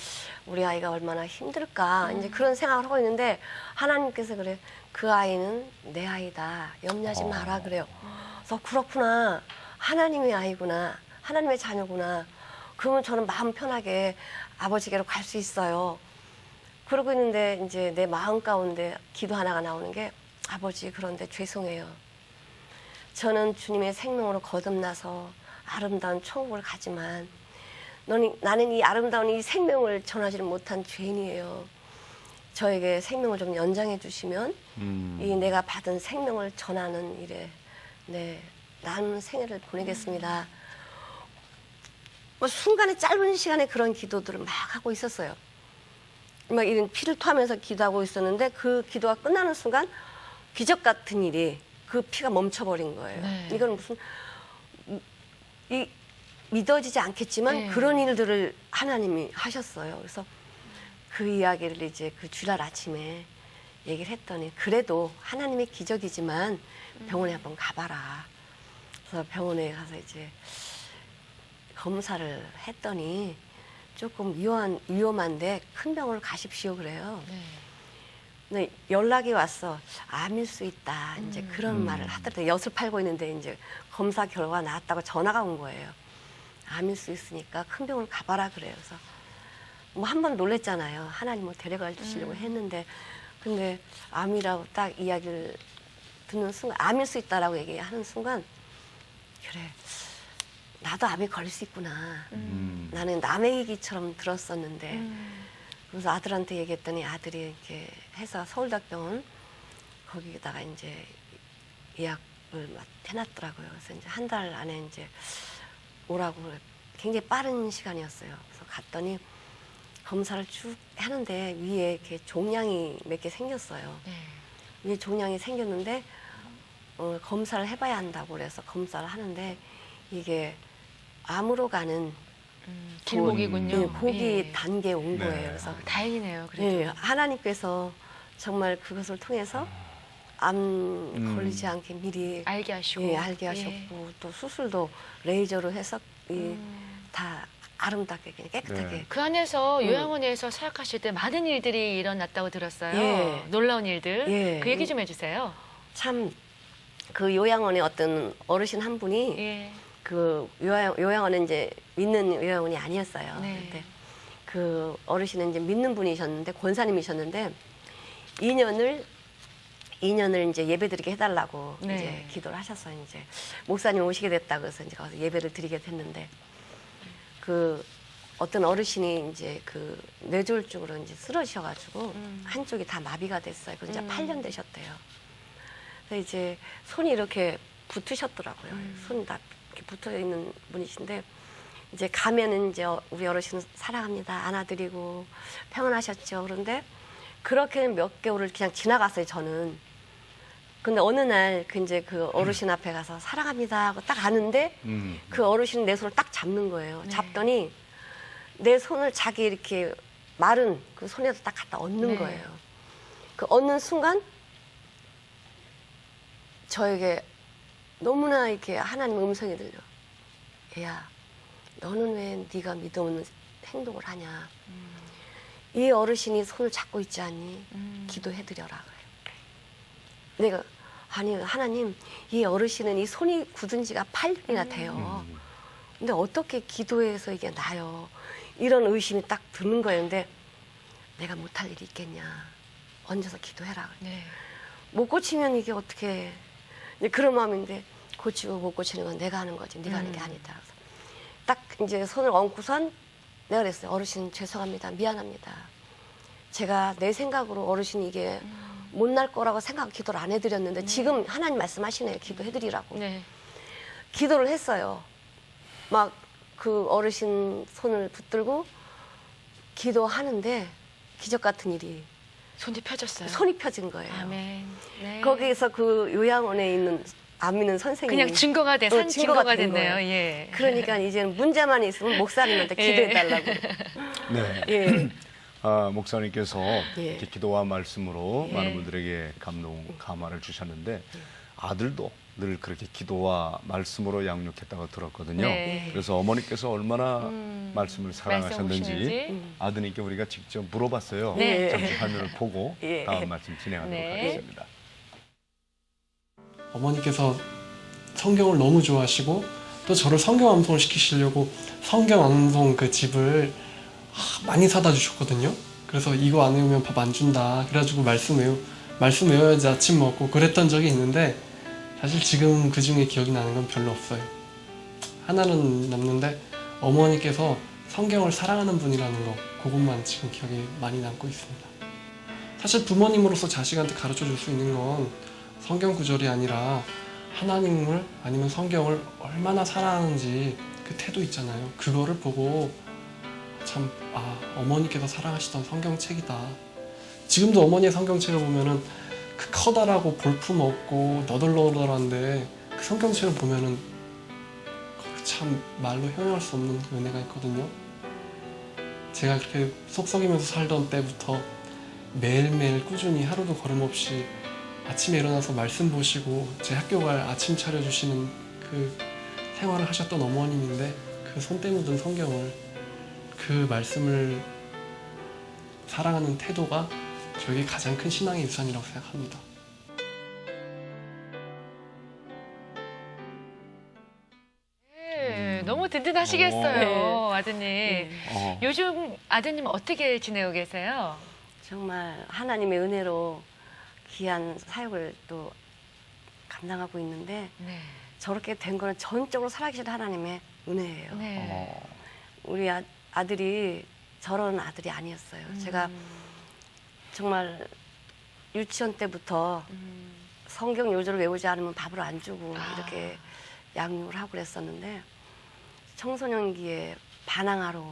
우리 아이가 얼마나 힘들까 이제 그런 생각을 하고 있는데 하나님께서 그래 그 아이는 내 아이다 염려하지 마라 그래요. 그래서 그렇구나 하나님의 아이구나 하나님의 자녀구나 그러면 저는 마음 편하게 아버지께로 갈 수 있어요. 그러고 있는데 이제 내 마음 가운데 기도 하나가 나오는 게 아버지 그런데 죄송해요. 저는 주님의 생명으로 거듭나서 아름다운 천국을 가지만 나는 이 아름다운 이 생명을 전하지를 못한 죄인이에요. 저에게 생명을 좀 연장해 주시면 이 내가 받은 생명을 전하는 일에 나는 생애를 보내겠습니다. 뭐 순간에 짧은 시간에 그런 기도들을 막 하고 있었어요. 막 이런 피를 토하면서 기도하고 있었는데 그 기도가 끝나는 순간 기적 같은 일이 그 피가 멈춰버린 거예요. 네. 이건 무슨 믿어지지 않겠지만 네. 그런 일들을 하나님이 하셨어요. 그래서 그 이야기를 이제 그 주일날 아침에 얘기를 했더니 그래도 하나님의 기적이지만 병원에 한번 가봐라. 그래서 병원에 가서 이제 검사를 했더니 조금 위험한데 큰 병원을 가십시오 그래요. 네. 근데 연락이 왔어. 암일 수 있다. 이제 그런 말을 하더라고요. 엿을 팔고 있는데 이제 검사 결과 나왔다고 전화가 온 거예요. 암일 수 있으니까 큰 병원 가봐라 그래요. 그래서 뭐 한 번 놀랬잖아요. 하나님을 데려가 주시려고 했는데 근데 암이라고 딱 이야기를 듣는 순간 암일 수 있다라고 얘기하는 순간 그래 나도 암에 걸릴 수 있구나. 나는 남의 얘기처럼 들었었는데 그래서 아들한테 얘기했더니 아들이 이렇게 해서 서울대학병원 거기다가 이제 예약을 막 해놨더라고요. 그래서 이제 한 달 안에 이제 오라고 굉장히 빠른 시간이었어요. 그래서 갔더니 검사를 쭉 하는데 위에 이렇게 종양이 몇 개 생겼어요. 네. 위에 종양이 생겼는데 검사를 해봐야 한다고 그래서 검사를 하는데 이게 암으로 가는 길목이군요. 고기 예. 단계에 온 네. 거예요. 그래서 다행이네요. 그래도. 네, 하나님께서 정말 그것을 통해서 암 걸리지 않게 미리 알게 하시고. 예, 알게 하셨고 또 수술도 레이저로 해서 다 아름답게 그냥 깨끗하게 네. 그 안에서 요양원에서 사역하실 때 많은 일들이 일어났다고 들었어요. 예. 놀라운 일들. 예. 그 얘기 좀 해주세요. 참 그 요양원에 어떤 어르신 한 분이 예. 그 요양원은 이제 믿는 요양원이 아니었어요. 네. 근데 그 어르신은 이제 믿는 분이셨는데 권사님이셨는데 2년을 이제 예배드리게 해달라고 네. 이제 기도를 하셨어요. 이제 목사님 오시게 됐다고 해서 이제 가서 예배를 드리게 됐는데 그 어떤 어르신이 이제 그 뇌졸중으로 이제 쓰러지셔가지고 한쪽이 다 마비가 됐어요. 그래서 이제 8년 되셨대요. 그래서 이제 손이 이렇게 붙으셨더라고요. 손이 다 이렇게 붙어 있는 분이신데 이제 가면은 이제 우리 어르신은 사랑합니다. 안아드리고 평안하셨죠. 그런데 그렇게 몇 개월을 그냥 지나갔어요. 저는. 근데 어느 날 이제 그 어르신 앞에 가서 사랑합니다 하고 딱 아는데 그 어르신은 내 손을 딱 잡는 거예요. 네. 잡더니 내 손을 자기 이렇게 마른 그 손에다 딱 갖다 얹는 네. 거예요. 그 얹는 순간 저에게 너무나 이렇게 하나님 음성이 들려. 얘야, 너는 왜 네가 믿음 없는 행동을 하냐. 이 어르신이 손을 잡고 있지 않니? 기도해드려라 그래요. 내가 아니 하나님, 이 어르신은 이 손이 굳은 지가 8년이나 돼요. 근데 어떻게 기도해서 이게 나요? 이런 의심이 딱 드는 거예요. 근데 내가 못할 일이 있겠냐. 얹어서 기도해라 그래요. 네. 못 고치면 이게 어떻게 이제 그런 마음인데 고치고 못 고치는 건 내가 하는 거지 네가 하는 게 아니다. 그래서 딱 이제 손을 얹고선 내가 그랬어요. 어르신 죄송합니다. 미안합니다. 제가 내 생각으로 어르신이 이게 못날 거라고 생각 기도를 안 해드렸는데 지금 하나님 말씀하시네요. 기도해드리라고. 네. 기도를 했어요. 막 그 어르신 손을 붙들고 기도하는데 기적 같은 일이 손이 펴졌어요. 손이 펴진 거예요. 아멘. 네. 거기에서 그 요양원에 있는 안 믿는 선생님이 그냥 증거가 돼, 산 증거가 된 됐네요. 거예요. 예. 그러니까 이제는 문제만 있으면 목사님한테 예. 기도해달라고. 네. 예. 목사님께서 예. 이렇게 기도와 말씀으로 예. 많은 분들에게 감화를 주셨는데 아들도 늘 그렇게 기도와 말씀으로 양육했다고 들었거든요. 네. 그래서 어머니께서 얼마나 말씀을 사랑하셨는지 말씀하시는지. 아드님께 우리가 직접 물어봤어요. 네. 잠시 화면을 보고 예. 다음 말씀 진행하도록 네. 하겠습니다. 어머니께서 성경을 너무 좋아하시고 또 저를 성경 암송을 시키시려고 성경 암송 그 집을 많이 사다 주셨거든요. 그래서 이거 안 외우면 밥 안 준다. 그래가지고 말씀 외워야지 아침 먹고 그랬던 적이 있는데 사실 지금 그 중에 기억이 나는 건 별로 없어요. 하나는 남는데 어머니께서 성경을 사랑하는 분이라는 거 그것만 지금 기억에 많이 남고 있습니다. 사실 부모님으로서 자식한테 가르쳐 줄 수 있는 건 성경 구절이 아니라 하나님을 아니면 성경을 얼마나 사랑하는지 그 태도 있잖아요. 그거를 보고 참 어머니께서 사랑하시던 성경책이다. 지금도 어머니의 성경책을 보면은 그 커다랗고 볼품 없고 너덜너덜한데 그 성경책을 보면은 참 말로 형용할 수 없는 은혜가 있거든요. 제가 그렇게 속썩이면서 살던 때부터 매일매일 꾸준히 하루도 걸음없이 아침에 일어나서 말씀 보시고 제 학교 갈 아침 차려주시는 그 생활을 하셨던 어머님인데 그 손때 묻은 성경을 그 말씀을 사랑하는 태도가 저에게 가장 큰 신앙의 유산이라고 생각합니다. 네, 너무 든든하시겠어요, 아드님. 어. 요즘 아드님 어떻게 지내고 계세요? 정말 하나님의 은혜로 귀한 사역을 또 감당하고 있는데 네. 저렇게 된 거는 전적으로 살아계신 하나님의 은혜예요. 네. 우리 아들이 저런 아들이 아니었어요. 제가 정말 유치원 때부터 성경 요절을 외우지 않으면 밥을 안 주고 이렇게 양육을 하고 그랬었는데 청소년기에 반항하러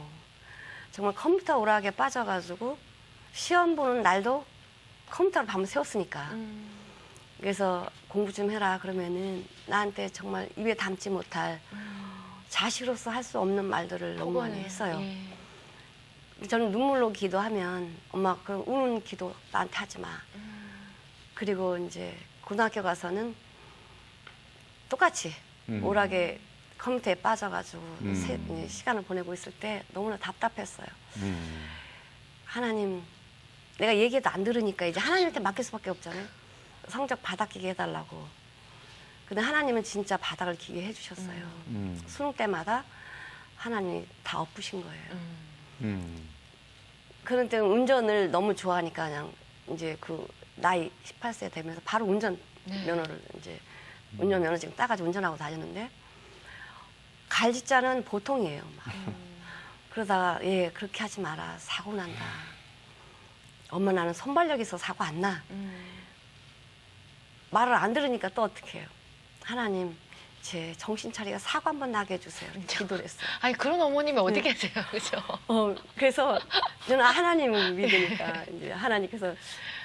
정말 컴퓨터 오락에 빠져가지고 시험 보는 날도 컴퓨터를 밤을 새웠으니까 그래서 공부 좀 해라 그러면은 나한테 정말 입에 담지 못할 자식으로서 할 수 없는 말들을 너무 많이 했어요. 예. 저는 눈물로 기도하면 엄마 그럼 우는 기도 나한테 하지 마. 그리고 이제 고등학교 가서는 똑같이 오락에 컴퓨터에 빠져가지고 시간을 보내고 있을 때 너무나 답답했어요. 하나님, 내가 얘기해도 안 들으니까 이제 하나님한테 맡길 수밖에 없잖아요. 성적 바닥기게 해달라고. 근데 하나님은 진짜 바닥을 기게 해주셨어요. 수능 때마다 하나님이 다 엎으신 거예요. 그런데 운전을 너무 좋아하니까 그냥 이제 그 나이 18세 되면서 바로 운전 면허를 이제 운전 면허증 따가지고 운전하고 다녔는데 갈짓자는 보통이에요. 막. 그러다가 예 그렇게 하지 마라 사고 난다. 엄마 나는 손발력 있어 사고 안 나. 말을 안 들으니까 또 어떻게 해요. 하나님 제 정신 차리가 사고 한번 나게 해주세요. 기도를 했어요. 아니 그런 어머님이 어디 계세요, 그죠? 그래서 저는 하나님 믿으니까 이제 하나님께서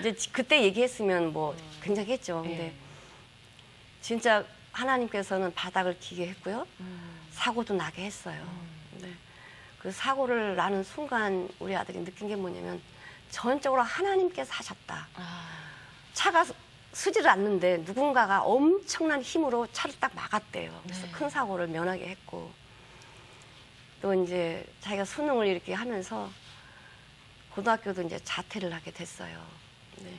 이제 그때 얘기했으면 뭐 굉장했죠. 근데 진짜 하나님께서는 바닥을 기게 했고요. 사고도 나게 했어요. 근데 그 사고를 나는 순간 우리 아들이 느낀 게 뭐냐면 전적으로 하나님께서 하셨다. 차가 쓰지를 않는데 누군가가 엄청난 힘으로 차를 딱 막았대요. 그래서 네. 큰 사고를 면하게 했고, 또 이제 자기가 수능을 이렇게 하면서 고등학교도 이제 자퇴를 하게 됐어요. 네.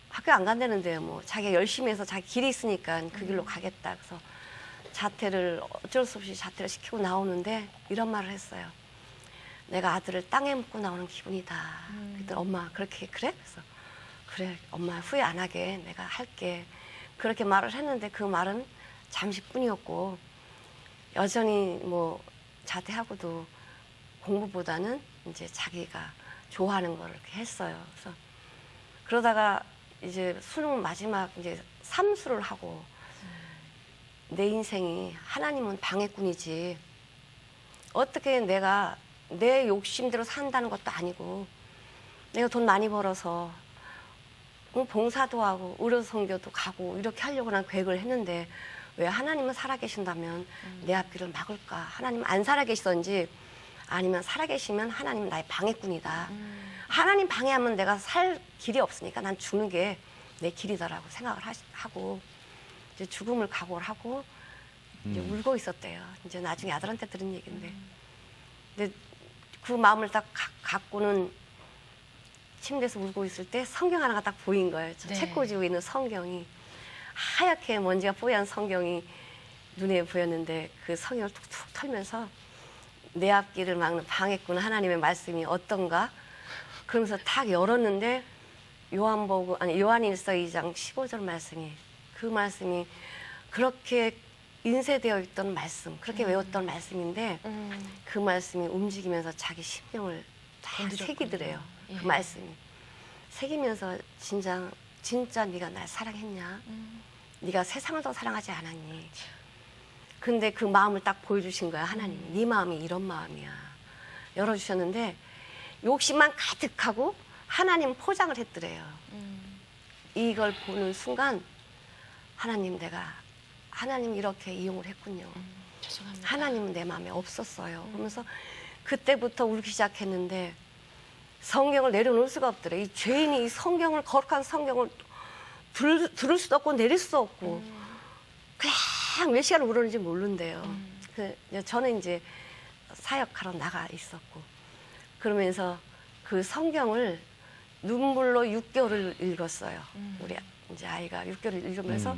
학교 안 간다는데요. 뭐 자기가 열심히 해서 자기 길이 있으니까 그 길로 가겠다. 그래서 자퇴를 어쩔 수 없이 자퇴를 시키고 나오는데 이런 말을 했어요. 내가 아들을 땅에 묻고 나오는 기분이다. 그랬더니 엄마 그렇게 그래? 그래서 그래 엄마 후회 안 하게 내가 할게. 그렇게 말을 했는데 그 말은 잠시뿐이었고 여전히 뭐 자퇴하고도 공부보다는 이제 자기가 좋아하는 걸 이렇게 했어요. 그래서 그러다가 이제 수능 마지막 이제 삼수를 하고 내 인생이 하나님은 방해꾼이지 어떻게 내가 내 욕심대로 산다는 것도 아니고 내가 돈 많이 벌어서 봉사도 하고 의료 선교도 가고 이렇게 하려고 난 계획을 했는데 왜 하나님은 살아계신다면 내 앞길을 막을까? 하나님은 안 살아계시던지 아니면 살아계시면 하나님은 나의 방해꾼이다. 하나님 방해하면 내가 살 길이 없으니까 난 죽는 게 내 길이다라고 생각을 하고 이제 죽음을 각오를 하고 이제 울고 있었대요. 이제 나중에 아들한테 들은 얘기인데, 근데 그 마음을 딱 갖고는 침대에서 울고 있을 때 성경 하나가 딱 보인 거예요. 저 네. 책꽂이고 있는 성경이 하얗게 먼지가 뽀얀 성경이 눈에 보였는데 그 성경을 툭툭 털면서 내 앞길을 막는 방해꾼 하나님의 말씀이 어떤가? 그러면서 탁 열었는데 요한일서 2장 15절 말씀이 그 말씀이 그렇게 인쇄되어 있던 말씀, 그렇게 외웠던 말씀인데 그 말씀이 움직이면서 자기 심령을 다 새기더래요. 예. 그 말씀이 새기면서 진짜 네가 날 사랑했냐? 네가 세상을 더 사랑하지 않았니? 근데 그 마음을 딱 보여주신 거야 하나님이. 네 마음이 이런 마음이야. 열어주셨는데 욕심만 가득하고 하나님 포장을 했더래요. 이걸 보는 순간 하나님 이렇게 이용을 했군요. 죄송합니다. 하나님은 내 마음에 없었어요. 그러면서 그때부터 울기 시작했는데 성경을 내려놓을 수가 없더래. 이 죄인이 이 성경을 거룩한 성경을 들을 수도 없고 내릴 수도 없고 그냥 몇 시간 울었는지 모른대요. 저는 이제 사역하러 나가 있었고 그러면서 그 성경을 눈물로 6개월을 읽었어요. 우리 이제 아이가 6개월을 읽으면서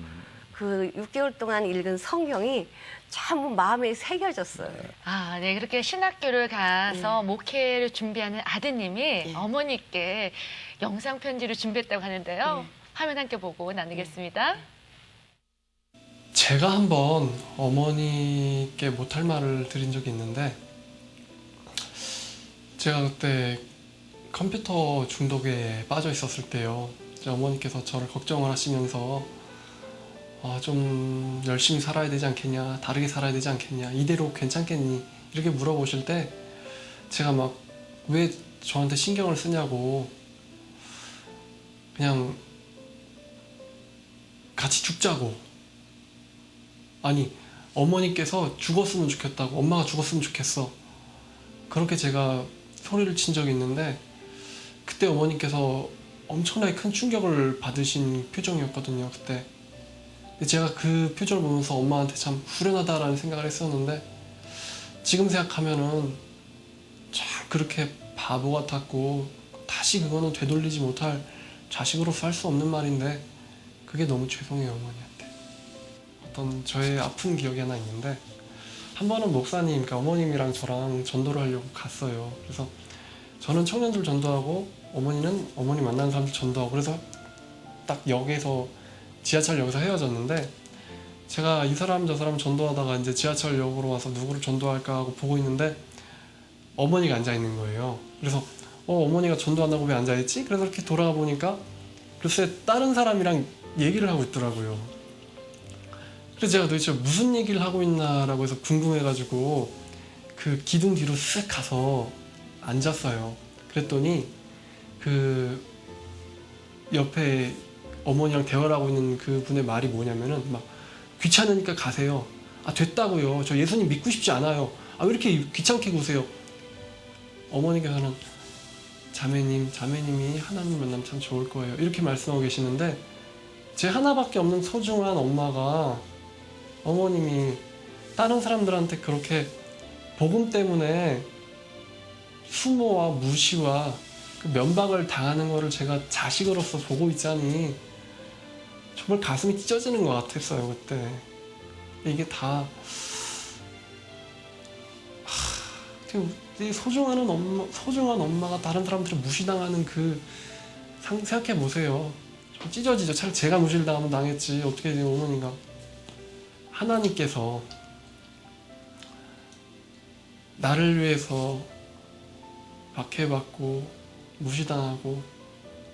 그 6개월 동안 읽은 성경이 전부 마음에 새겨졌어요. 아, 네. 그렇게 신학교를 가서 목회를 준비하는 아드님이 어머니께 영상 편지를 준비했다고 하는데요. 화면 함께 보고 나누겠습니다. 제가 한번 어머니께 못할 말을 드린 적이 있는데 제가 그때 컴퓨터 중독에 빠져 있었을 때요. 이제 어머니께서 저를 걱정을 하시면서 좀 열심히 살아야 되지 않겠냐, 다르게 살아야 되지 않겠냐, 이대로 괜찮겠니? 이렇게 물어보실 때 제가 막 왜 저한테 신경을 쓰냐고 그냥 같이 죽자고 아니 어머니께서 죽었으면 좋겠다고 엄마가 죽었으면 좋겠어 그렇게 제가 소리를 친 적이 있는데 그때 어머니께서 엄청나게 큰 충격을 받으신 표정이었거든요. 그때 근데 제가 그 표정을 보면서 엄마한테 참 후련하다라는 생각을 했었는데 지금 생각하면은 참 그렇게 바보 같았고 다시 그거는 되돌리지 못할 자식으로서 할 수 없는 말인데 그게 너무 죄송해요 어머니한테. 어떤 저의 아픈 기억이 하나 있는데 한 번은 목사님, 그러니까 어머님이랑 저랑 전도를 하려고 갔어요. 그래서 저는 청년들 전도하고 어머니는 어머니 만나는 사람들 전도하고 그래서 딱 역에서 지하철역에서 헤어졌는데 제가 이 사람 저 사람 전도하다가 이제 지하철역으로 와서 누구를 전도할까 하고 보고 있는데 어머니가 앉아 있는 거예요. 그래서 어머니가 전도한다고 왜 앉아 있지? 그래서 이렇게 돌아가 보니까 글쎄 다른 사람이랑 얘기를 하고 있더라고요. 그래서 제가 도대체 무슨 얘기를 하고 있나라고 해서 궁금해가지고 그 기둥 뒤로 쓱 가서 앉았어요. 그랬더니 그 옆에 어머니랑 대화를 하고 있는 그 분의 말이 뭐냐면은 막 귀찮으니까 가세요. 아 됐다고요. 저 예수님 믿고 싶지 않아요. 아 왜 이렇게 귀찮게 구세요. 어머니께서는 자매님이 하나님 만나면 참 좋을 거예요. 이렇게 말씀하고 계시는데 제 하나밖에 없는 소중한 엄마가 어머님이 다른 사람들한테 그렇게 복음 때문에 수모와 무시와 그 면박을 당하는 거를 제가 자식으로서 보고 있자니 정말 가슴이 찢어지는 것 같았어요, 그때. 이게 다 이 소중한 엄마가 다른 사람들을 무시당하는 그 생각해 보세요. 좀 찢어지죠. 차라리 제가 무시를 당하면 당했지. 어떻게 돼요, 어머니가. 하나님께서 나를 위해서 박해받고 무시당하고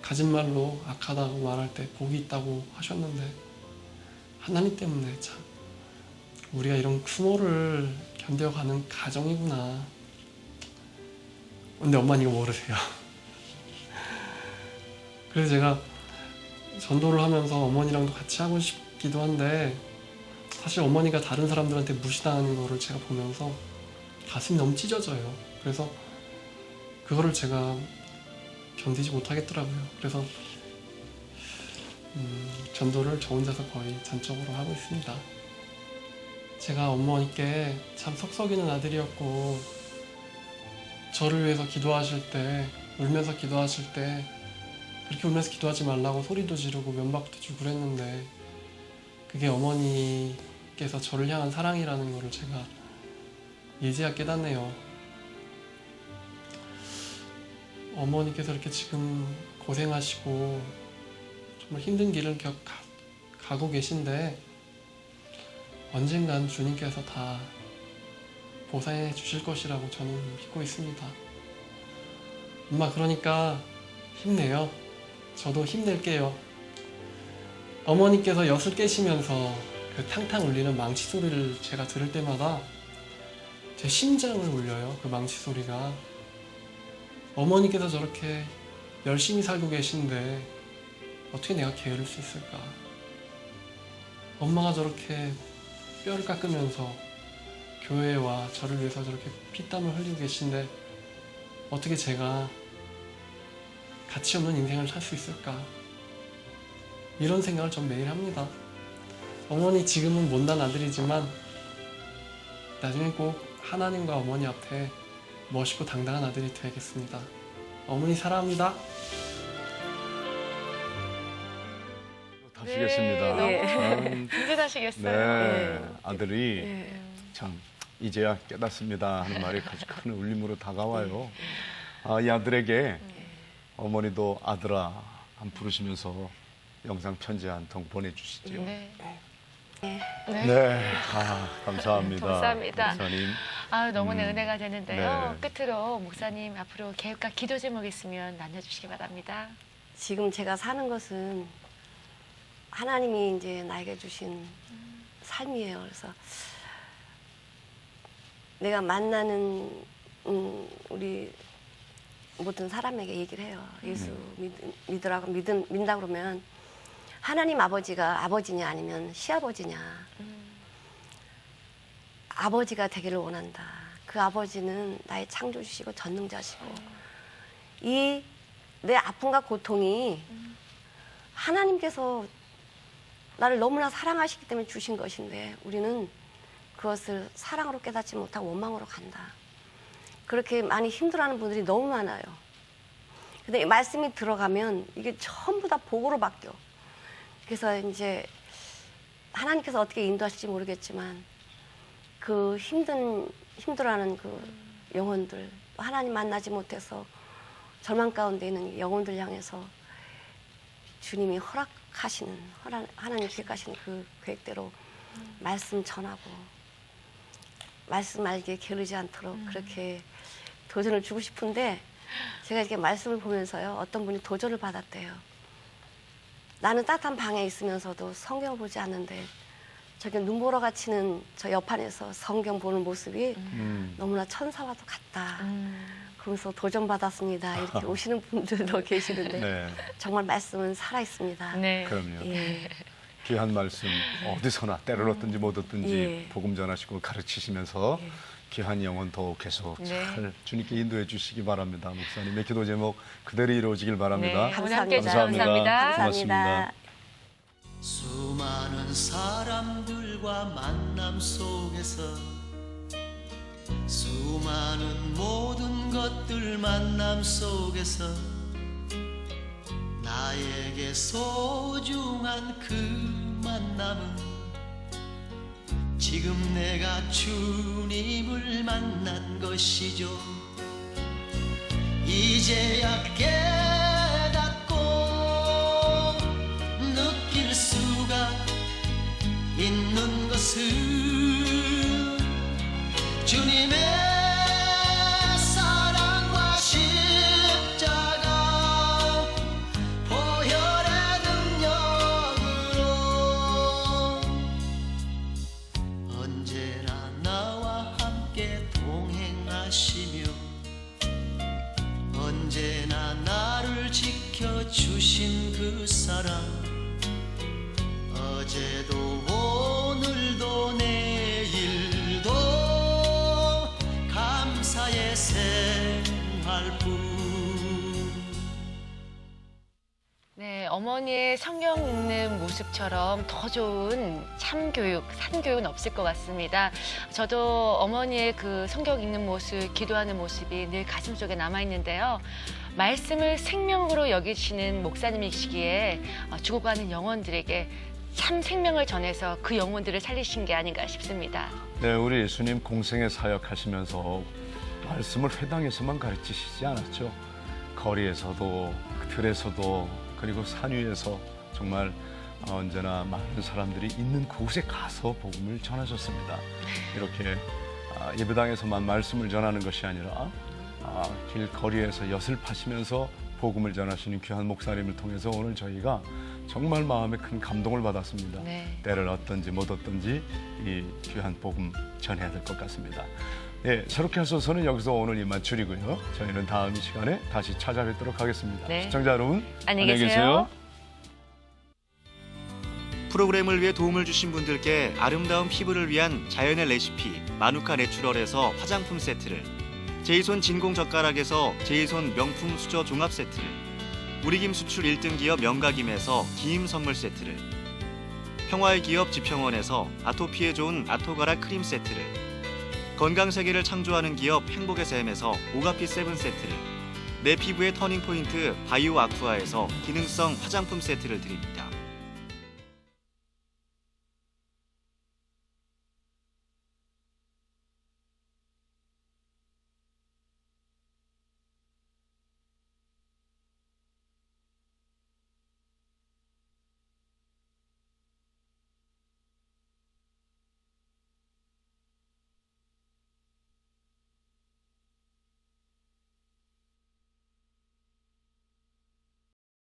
가진 말로 악하다고 말할 때 복이 있다고 하셨는데 하나님 때문에 참 우리가 이런 수모를 견뎌가는 가정이구나. 근데 엄마는 이거 모르세요. 그래서 제가 전도를 하면서 어머니랑도 같이 하고 싶기도 한데 사실 어머니가 다른 사람들한테 무시당하는 거를 제가 보면서 가슴이 너무 찢어져요. 그래서 그거를 제가 견디지 못하겠더라고요. 그래서 전도를 저 혼자서 거의 전적으로 하고 있습니다. 제가 어머니께 참 속썩이는 아들이었고 저를 위해서 기도하실 때 울면서 기도하실 때 그렇게 울면서 기도하지 말라고 소리도 지르고 면박도 주고 그랬는데 그게 어머니께서 저를 향한 사랑이라는 거를 제가 이제야 깨닫네요. 어머니께서 이렇게 지금 고생하시고 정말 힘든 길을 가고 계신데 언젠간 주님께서 다 보상해 주실 것이라고 저는 믿고 있습니다. 엄마, 그러니까 힘내요. 저도 힘낼게요. 어머니께서 엿을 깨시면서 그 탕탕 울리는 망치 소리를 제가 들을 때마다 제 심장을 울려요. 그 망치 소리가. 어머니께서 저렇게 열심히 살고 계신데 어떻게 내가 게으를 수 있을까? 엄마가 저렇게 뼈를 깎으면서 교회와 저를 위해서 저렇게 피땀을 흘리고 계신데 어떻게 제가 가치 없는 인생을 살 수 있을까? 이런 생각을 전 매일 합니다. 어머니 지금은 못난 아들이지만 나중에 꼭 하나님과 어머니 앞에 멋있고 당당한 아들이 되겠습니다. 어머니 사랑합니다. 하시겠습니다. 너무 든든하시겠어요. 네, 아들이 네. 참 이제야 깨닫습니다 하는 말이 아주 큰 울림으로 다가와요. 이 아들에게 어머니도 아들아 한 부르시면서 영상 편지 한 통 보내주시죠. 네. 네, 감사합니다. 감사합니다. 목사님. 너무나 은혜가 되는데요. 네. 끝으로 목사님 앞으로 계획과 기도 제목 있으면 나눠주시기 바랍니다. 지금 제가 사는 것은 하나님이 이제 나에게 주신 삶이에요. 그래서 내가 만나는 우리 모든 사람에게 얘기를 해요. 예수 믿으라고 믿는다 그러면 하나님 아버지가 아버지냐 아니면 시아버지냐. 아버지가 되기를 원한다. 그 아버지는 나의 창조주시고 전능자시고 이 내 아픔과 고통이 하나님께서 나를 너무나 사랑하시기 때문에 주신 것인데 우리는 그것을 사랑으로 깨닫지 못하고 원망으로 간다. 그렇게 많이 힘들어하는 분들이 너무 많아요. 근데 이 말씀이 들어가면 이게 전부 다 복으로 바뀌어. 그래서 이제 하나님께서 어떻게 인도하실지 모르겠지만 그 힘들어하는 그 영혼들, 하나님 만나지 못해서 절망 가운데 있는 영혼들 향해서 주님이 하나님 기획하시는 그 계획대로 말씀 전하고 말씀 알기에 게으르지 않도록 그렇게 도전을 주고 싶은데 제가 이렇게 말씀을 보면서요. 어떤 분이 도전을 받았대요. 나는 따뜻한 방에 있으면서도 성경을 보지 않는데 저기 눈보라 갇히는 저 옆판에서 성경 보는 모습이 너무나 천사와도 같다. 그러면서 도전받았습니다. 이렇게 오시는 분들도 계시는데 네, 정말 말씀은 살아있습니다. 네. 그럼요. 예. 귀한 말씀 어디서나 때를 얻든지 못 얻든지 예. 복음 전하시고 가르치시면서 귀한 영혼 더욱 계속 네. 잘 주님께 인도해 주시기 바랍니다. 목사님의 기도 제목 그대로 이루어지길 바랍니다. 네, 오늘 함께 해주셔서 감사합니다. 감사합니다. 고맙습니다. 감사합니다. 수많은 사람들과 만남 속에서 수많은 모든 것들 만남 속에서 나에게 소중한 그 만남은 지금 내가 주님을 만난 것이죠. 이제야 깨닫고 느낄 수가 있는 것은 주님의 사랑과 십자가 보혈의 능력으로 언제나 나와 함께 동행하시며 언제나 나를 지켜주신 그 사랑 어제도 오늘도 내일도 감사의 생활뿐. 네, 어머니의 성경 읽는 모습처럼 더 좋은 참교육, 산교육은 없을 것 같습니다. 저도 어머니의 그 성경 읽는 모습, 기도하는 모습이 늘 가슴속에 남아있는데요. 말씀을 생명으로 여기시는 목사님이시기에 죽어가는 영혼들에게 참 생명을 전해서 그 영혼들을 살리신 게 아닌가 싶습니다. 네, 우리 예수님 공생의 사역하시면서 말씀을 회당에서만 가르치시지 않았죠. 거리에서도, 들에서도, 그리고 산 위에서 정말 언제나 많은 사람들이 있는 그곳에 가서 복음을 전하셨습니다. 이렇게 예배당에서만 말씀을 전하는 것이 아니라 길거리에서 엿을 파시면서 복음을 전하시는 귀한 목사님을 통해서 오늘 저희가 정말 마음에 큰 감동을 받았습니다. 네. 때를 얻든지 못 얻든지 이 귀한 복음 전해야 될 것 같습니다. 네, 새롭게 하소서는 여기서 오늘 이만 줄이고요. 저희는 다음 이 시간에 다시 찾아뵙도록 하겠습니다. 네. 시청자 여러분, 안녕히 계세요. 프로그램을 위해 도움을 주신 분들께 아름다운 피부를 위한 자연의 레시피 마누카 내추럴에서 화장품 세트를, 제이손 진공 젓가락에서 제이손 명품 수저 종합 세트를, 우리김 수출 1등 기업 명가김에서 기임 선물 세트를, 평화의 기업 지평원에서 아토피에 좋은 아토가라 크림 세트를, 건강 세계를 창조하는 기업 행복의 샘에서 오가피 7 세트를, 내 피부의 터닝 포인트 바이오 아쿠아에서 기능성 화장품 세트를 드립니다.